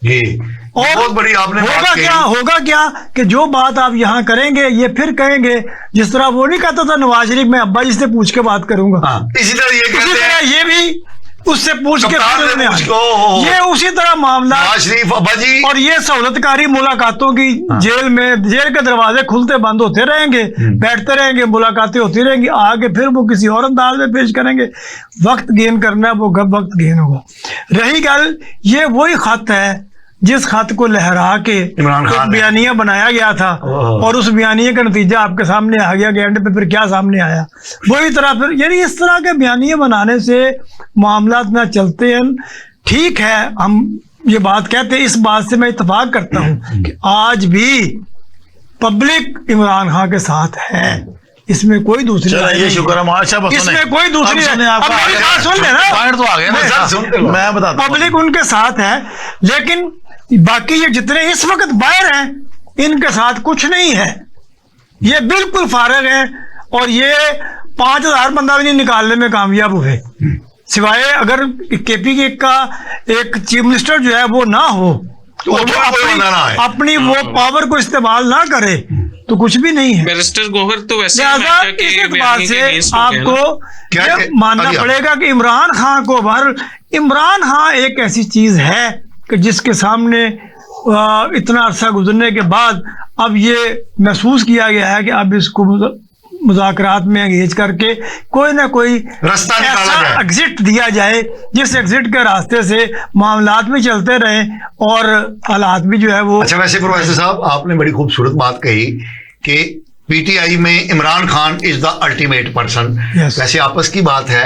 ये और बहुत बड़ी आपने बात कही। होगा क्या कि जो बात आप यहाँ करेंगे ये फिर कहेंगे, जिस तरह वो नहीं कहता था नवाज शरीफ, मैं अब्बा जी से पूछ के बात करूंगा, इसी तरह ये उसी कहते तरह हैं ये भी उससे पूछ के कप्तान फिर से उन्हें पूछ आए। के, ये उसी तरह मामला नवाज शरीफ अब्बा जी और ये सहूलतकारी मुलाकातों की जेल के दरवाजे खुलते बंद होते रहेंगे, बैठते रहेंगे, मुलाकातें होती रहेंगी, आगे फिर वो किसी और अंदाज में पेश करेंगे। वक्त गेन करना है वो कब वक्त गेन होगा। रही गल, ये वही खत है जिस खत को लहरा के इमरान खान ने बयानिया बनाया गया था और उस बयानिए का नतीजा आपके सामने आ गया कि एंड पे फिर क्या सामने आया, वही तरह फिर, यानी इस तरह के बयानिए बनाने से मामला ना चलते हैं। ठीक है, हम ये बात कहते हैं, इस बात से मैं इत्तेफाक करता हूँ कि आज भी पब्लिक इमरान खान के साथ है, इसमें कोई दूसरी चलो राय ये नहीं है। शुक्र है माशा, बस इसमें कोई दूसरी अब सुने, अब आपका मेरी आ गया। बात सुन लेना, पॉइंट तो आ गया ना, मैं बताता हूं। पब्लिक उनके साथ है, लेकिन बाकी ये जितने इस वक्त बाहर हैं इनके साथ कुछ नहीं है, ये बिल्कुल फारिग है और ये 5,000 बंदा भी नहीं निकालने में कामयाब हुए, सिवाय अगर केपी का एक चीफ मिनिस्टर जो है वो ना हो तो और वो अपनी वो पावर को इस्तेमाल ना करे तो कुछ भी नहीं है। बैरिस्टर गौहर तो वैसे लिहाजा इस एतबार से आपको ये मानना पड़ेगा कि इमरान खान को इमरान खान एक ऐसी चीज है कि जिसके सामने इतना अरसा गुजरने के बाद अब ये महसूस किया गया है कि अब इसको मुज़ाकरात में एंगेज करके कोई ना कोई रास्ता निकाला जाए, एग्जिट दिया जाए, जिस एग्जिट के रास्ते से मामलात भी चलते रहें और हालात भी जो है वो। अच्छा, वैसे प्रोफेसर साहब आपने बड़ी खूबसूरत बात कही कि पीटीआई में Imran Khan is the ultimate person. वैसे आपस की बात है,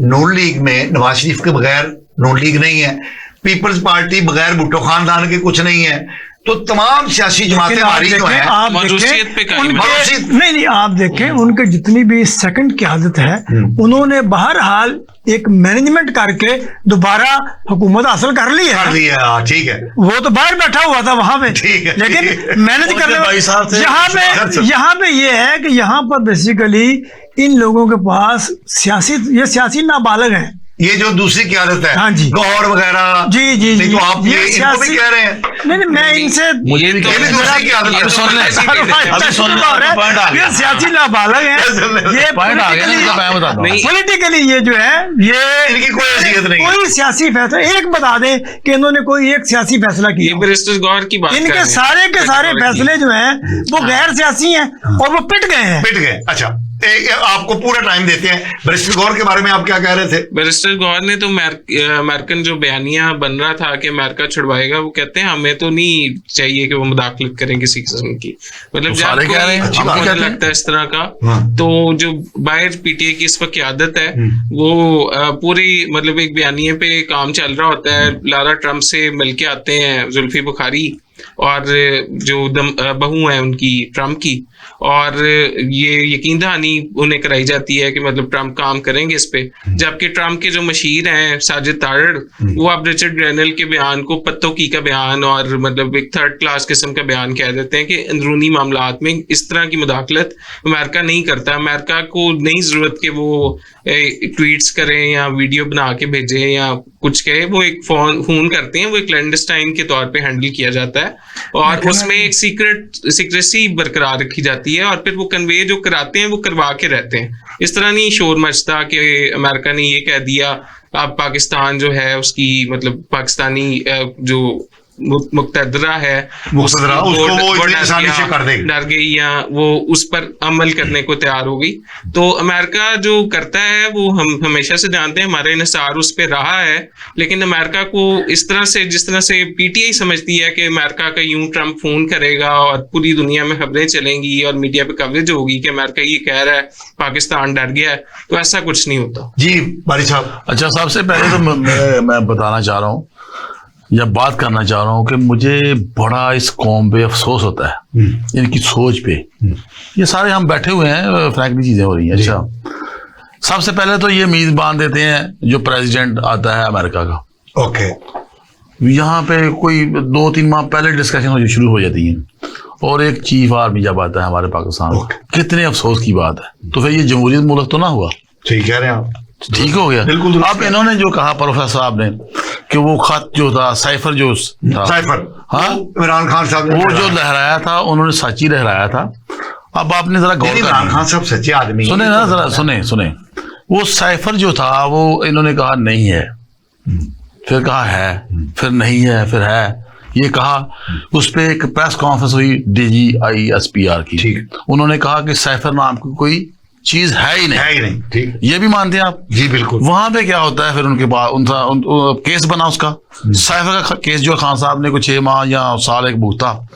नून लीग में नवाज शरीफ के बगैर नून लीग नहीं है, पीपल्स पार्टी बगैर भुट्टो खानदान के कुछ नहीं है, तो तमाम सियासी जमातें हमारी जो है आप नहीं आप देखें उनके जितनी भी सेकंड क़यादत है उन्होंने बहरहाल एक मैनेजमेंट करके दोबारा हुकूमत हासिल कर ली है। ठीक है, वो तो बाहर बैठा हुआ था वहां पे, लेकिन मैनेज करने यहाँ पे ये है कि यहाँ पर बेसिकली इन लोगों के पास सियासी नाबालग हैं, ये जो दूसरी क़यादत है, हाँ जी, गौहर वगैरह, जी जी नहीं, जी, तो आप ये इनको भी कह रहे हैं। नहीं मैं इनसे मुझे भी दूसरी क़यादत है, सियासी नाबालग है, ये पॉलिटिकली ये जो है ये इनकी कोई हैसियत नहीं, कोई सियासी फैसला एक बता दें कि इन्होंने कोई एक सियासी फैसला किया, बैरिस्टर गौहर की बात, इनके सारे के सारे फैसले जो हैं वो गैर सियासी हैं और वो पिट गए। अच्छा, आपको पूरा टाइम देते हैं, बैरिस्टर गौहर के बारे में आप क्या कह रहे थे? बैरिस्टर गौहर ने तो अमेरिकन जो बयानिया बन रहा था कि अमेरिका छुड़वाएगा, वो कहते हैं हमें तो नहीं चाहिए कि वो मुदाखलत करें किसी किस्म की, मतलब जब कोई लगता है इस तरह का, तो जो बाहर पीटीआई की इस वक्त क़यादत है वो पूरी मतलब एक बयानिए पे काम चल रहा होता है, लारा ट्रम्प से मिलके आते हैं जुल्फी बुखारी और जो बहू है उनकी ट्रम्प की, और ये यकीन दहानी उन्हें कराई जाती है कि मतलब ट्रम्प काम करेंगे इस पे, जबकि ट्रम्प के जो मशीर हैं साजिद तारड़, वो अब रिचर्ड ग्रेनल के बयान को पत्तों की का बयान और मतलब एक थर्ड क्लास किस्म का बयान कह देते हैं कि अंदरूनी मामलात में इस तरह की मुदाखलत अमेरिका नहीं करता। अमेरिका को नहीं जरूरत कि वो ट्वीट्स करें या वीडियो बना के भेजें या कुछ कहे, वो एक फोन करते हैं, वो एक क्लैंडस्टाइन के तौर पे हैंडल किया जाता है और उसमें एक सीक्रेसी बरकरार रखी जाती है और फिर वो कन्वे जो कराते हैं वो करवा के रहते हैं। इस तरह नहीं शोर मचता कि अमेरिका ने ये कह दिया अब पाकिस्तान जो है उसकी मतलब पाकिस्तानी जो मुक्तदरा है उसको वो इतनी आसानी से कर देगी, डर गई या वो उस पर अमल करने को तैयार हो गई। तो अमेरिका जो करता है वो हम हमेशा से जानते हैं, हमारा इंहिसार उस पर रहा है, लेकिन अमेरिका को इस तरह से जिस तरह से पीटीआई समझती है कि अमेरिका का यूं ट्रम्प फोन करेगा और पूरी दुनिया में खबरें चलेंगी और मीडिया पे कवरेज होगी कि अमेरिका ये कह रहा है पाकिस्तान डर गया है, तो ऐसा कुछ नहीं होता। जी बारी साहब। अच्छा, सबसे पहले तो मैं बताना चाह रहा हूँ या बात करना चाह रहा हूँ कि मुझे बड़ा इस कौम पे अफसोस होता है, इनकी सोच पे। ये सारे हम बैठे हुए हैं, फ्रैंकली चीजें हो रही हैं। अच्छा, सबसे पहले तो ये मेजबान देते हैं जो प्रेसिडेंट आता है अमेरिका का। ओके। यहाँ पे कोई 2-3 माह पहले डिस्कशन शुरू हो जाती है और एक चीफ आर्मी जब आता है हमारे पाकिस्तान में, कितने अफसोस की बात है। तो फिर ये जमहूरियत मुल्क तो ना हुआ। ठीक कह रहे हैं आप, ठीक हो गया। बिल्कुल। अब इन्होंने जो कहा प्रोफेसर साहब ने कि वो खत जो था साइफर जो था, साइफर, हाँ, इमरान खान साहब ने वो जो लहराया था उन्होंने सच ही लहराया था। अब आपने जरा गौर इमरान खान साहब सच्चे आदमी सुने ना, जरा सुने वो साइफर जो था वो इन्होंने कहा नहीं है, फिर कहा है, फिर नहीं है, फिर है, ये कहा। उस पे एक प्रेस कॉन्फ्रेंस हुई DGISPR की। ठीक। उन्होंने कहा कि साइफर नाम की कोई चीज है ही नहीं। ठीक, ये भी मानते हैं आप? जी बिल्कुल। वहां पे क्या होता है फिर उनके बाद उनका केस बना उसका साइफर का केस जो खान साहब ने कुछ 6 माह या साल एक भुगता,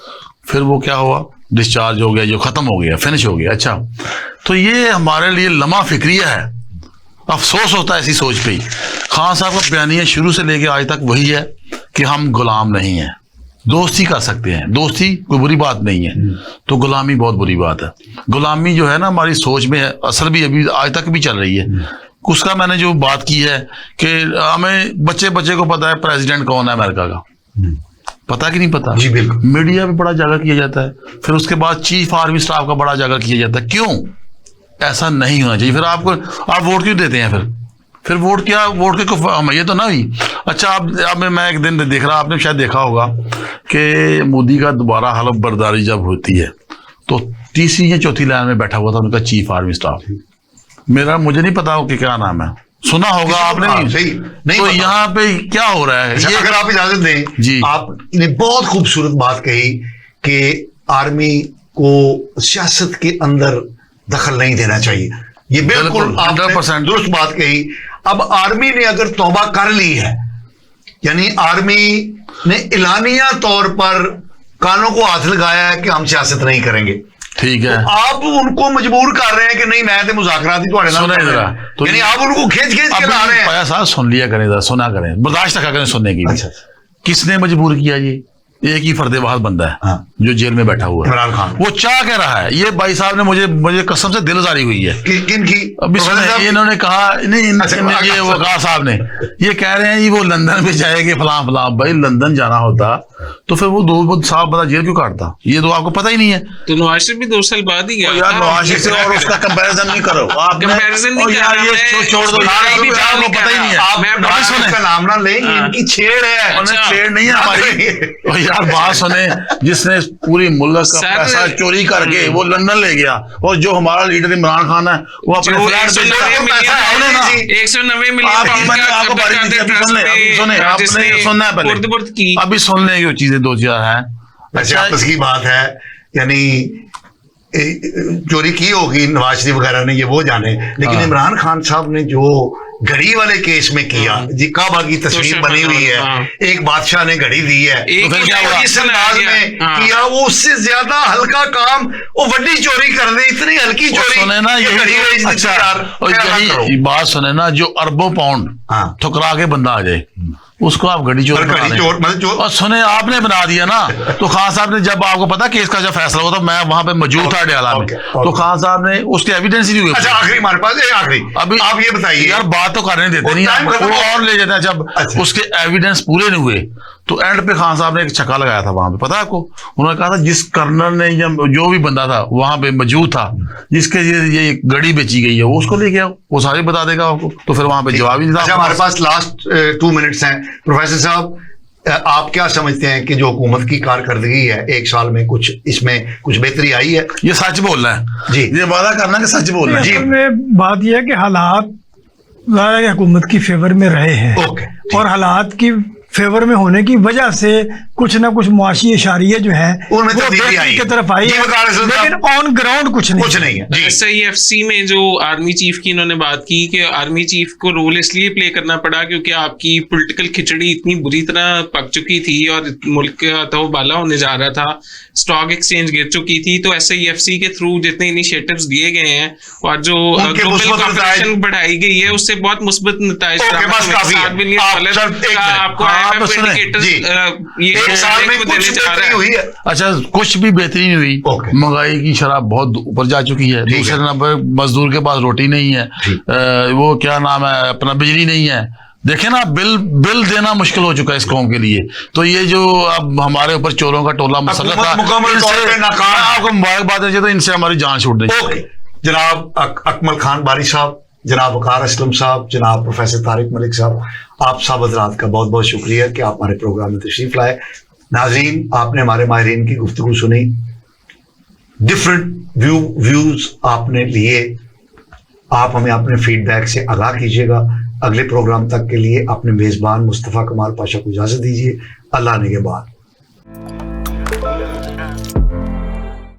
फिर वो क्या हुआ, डिस्चार्ज हो गया, जो खत्म हो गया, फिनिश हो गया। अच्छा, तो ये हमारे लिए लम्हा फिक्रिया है, अफसोस होता है ऐसी सोच पे ही। खान साहब का बयानिया शुरू से लेके आज तक वही है कि हम गुलाम नहीं हैं, दोस्ती कर सकते हैं, दोस्ती कोई बुरी बात नहीं है, तो गुलामी बहुत बुरी बात है। गुलामी जो है ना हमारी सोच में है, असर भी अभी आज तक भी चल रही है। उसका मैंने जो बात की है कि हमें बच्चे को पता है प्रेसिडेंट कौन है अमेरिका का, पता कि नहीं पता? जी बिल्कुल। मीडिया पे बड़ा जागर किया जाता है, फिर उसके बाद चीफ आर्मी स्टाफ का बड़ा जागर किया जाता है। क्यों? ऐसा नहीं होना चाहिए। फिर आप वोट क्यों देते हैं? फिर वोट के ये तो ना हुई। अच्छा, अब मैं एक दिन देख रहा, आपने शायद देखा होगा कि मोदी का दोबारा हलफ बर्दारी जब होती है तो तीसरी या चौथी लाइन में बैठा हुआ था उनका चीफ आर्मी स्टाफ। मुझे नहीं पता कि क्या नाम है, सुना होगा आपने? नहीं तो यहाँ पे क्या हो रहा है? ये अगर आप इजाजत दें जी, आपने बहुत खूबसूरत बात कही कि आर्मी को सियासत के अंदर दखल नहीं देना चाहिए। ये बिल्कुल 100% दुरुस्त बात कही। अब आर्मी ने अगर तौबा कर ली है, यानी आर्मी ने इलानिया तौर पर कानों को हाथ लगाया है कि हम सियासत नहीं करेंगे, ठीक है, तो आप उनको मजबूर कर रहे हैं कि नहीं मैं तो मुज़ाकरात ही तुम्हारे साथ कर रहा हूं। तो यानी आप उनको खींच के ला रहे हैं। पाया साहब सुन लिया करें, जरा सुना करें, बर्दाश्त रखा करें सुनने की। अच्छा, किसने मजबूर किया? ये एक ही फर्दे वाहद बंदा है, हाँ, जो जेल में बैठा हुआ है, इमरान खान। वो क्या कह रहा है? ये भाई साहब ने मुझे कसम से दिलजारी हुई है। किन की? अभी सुने, इन्होंने कहा नहीं, ये वकार साहब ने ये कह रहे हैं ये वो लंदन में जाएंगे फलां। भाई लंदन जाना होता तो फिर वो 2 साल बड़ा जेल क्यों काटता? ये तो आपको पता ही नहीं है। तो नवाज शरीफ भी 2 साल बाद ही गया यार, नवाज शरीफ से और उसका कंपैरिजन नहीं करो आप, कंपैरिजन नहीं यार, ये छोड़ दो, आपको पता ही नहीं है। आप नवाज शरीफ का नाम ना लें, इनकी छेड़ है। छेड़ नहीं है हमारी। यार बात सुने, जिसने पूरी मुल्क का पैसा चोरी करके वो लंदन ले गया, और जो हमारा लीडर इमरान खान है वो अपने फ्लैट 190 मिलियन अभी सुन लेंगे चीजें 2 4 हैं। अच्छा, आपस की बात है, यानी चोरी की होगी नवाज शरीफ वगैरह ने, ये वो जाने, लेकिन इमरान खान साहब ने जो घड़ी वाले केस में किया, जी काबा की तस्वीर बनी हुई है, एक बादशाह ने घड़ी दी है, तो फिर क्या हुआ? इस अंदाज में किया, वो उससे ज्यादा हल्का काम, वो बड़ी चोरी कर दे, इतनी हल्की चोरी। सुने ना, यही बात सुने ना, जो अरबों पाउंड ठुकरा के बंदा आ जाए उसको आप घड़ी चोर और सुने आपने बना दिया ना। तो खान साहब ने, जब आपको पता केस का जब फैसला हुआ था, मैं वहां पे मौजूद था डयाला में, तो खान साहब ने उसके एविडेंस ही नहीं हुए। अच्छा, आखिरी हमारे पास आखिरी, अभी आप ये बताइए यार, बात तो करने देते नहीं, वो और ले जाते हैं। जब उसके एविडेंस पूरे नहीं हुए तो एंड पे खान साहब ने एक छक्का लगाया था वहां पे, पता है आपको? उन्होंने कहा था जिस कर्नल ने या जो भी बंदा था वहां पे मौजूद था, जिसके ये घड़ी बेची गई है, वो उसको लेके आओ, वो सारे बता देगा आपको। तो फिर वहां पे जवाब ही नहीं था। अच्छा, हमारे पास लास्ट 2 मिनट्स हैं। प्रोफेसर साहब, आप क्या समझते हैं कि जो हुकूमत की कारकर्दगी है 1 साल में, कुछ इसमें कुछ बेहतरी आई है? ये सच बोलना है जी, ये वादा करना कि सच बोलना है जी। बात यह है कि हालात हुकूमत की फेवर में रहे हैं, और हालात की फेवर में होने की वजह से कुछ ना कुछ मुआशी इशारिये जो हैं वो बेहतरी की तरफ आई, लेकिन ऑन ग्राउंड कुछ नहीं है। SIFC में जो आर्मी चीफ की इन्होंने बात की कि आर्मी चीफ को रोल इसलिए प्ले करना पड़ा क्योंकि आपकी पॉलिटिकल खिचड़ी इतनी बुरी तरह पक चुकी थी और मुल्क का तहबाला होने जा रहा था, स्टॉक एक्सचेंज गिर चुकी थी। तो SIFC के थ्रू जितने इनिशिएटिव्स दिए गए हैं और जो ग्लोबल कॉर्पोरेशन बढ़ाई गई है, उससे बहुत मुस्बत नताइज आपको आप IMF सुने, indicators, जी। ये एक साल में को कुछ देने जा रहा बेहतरी है। हुई है। अच्छा, कुछ भी बेहतरी नहीं हुई। ओके। महंगाई की शरह बहुत ऊपर जा चुकी है। ठीक दूसरे है। नंबर मजदूर के पास रोटी नहीं है। ठीक। वो क्या नाम है अपना, बिजली नहीं है। देखे ना, बिल देना मुश्किल हो चुका है इस कौम के लिए। तो ये जो अब हमारे ऊपर चोरों का टोला मुसल्लत हुकूमत मुकम्मल तौर पे नाकाम है। आपको मुबारकबाद देना चाहिए, तो इनसे हमारी जान छूट रही है। ओके, जनाब अकमल खान बारी साहब, जनाब वकार असलम साहब, जनाब प्रोफेसर तारिक मलिक साहब, आप सब हजरात का बहुत बहुत शुक्रिया कि आप हमारे प्रोग्राम में तशरीफ लाए। नाज़रीन, आपने हमारे माहिरीन की गुफ्तगू सुनी, डिफरेंट व्यूज आपने लिए। आप हमें अपने फीडबैक से आगाह कीजिएगा। अगले प्रोग्राम तक के लिए अपने मेज़बान मुस्तफ़ा कमाल पाशा को इजाज़त दीजिए। अल्लाह निगहबान।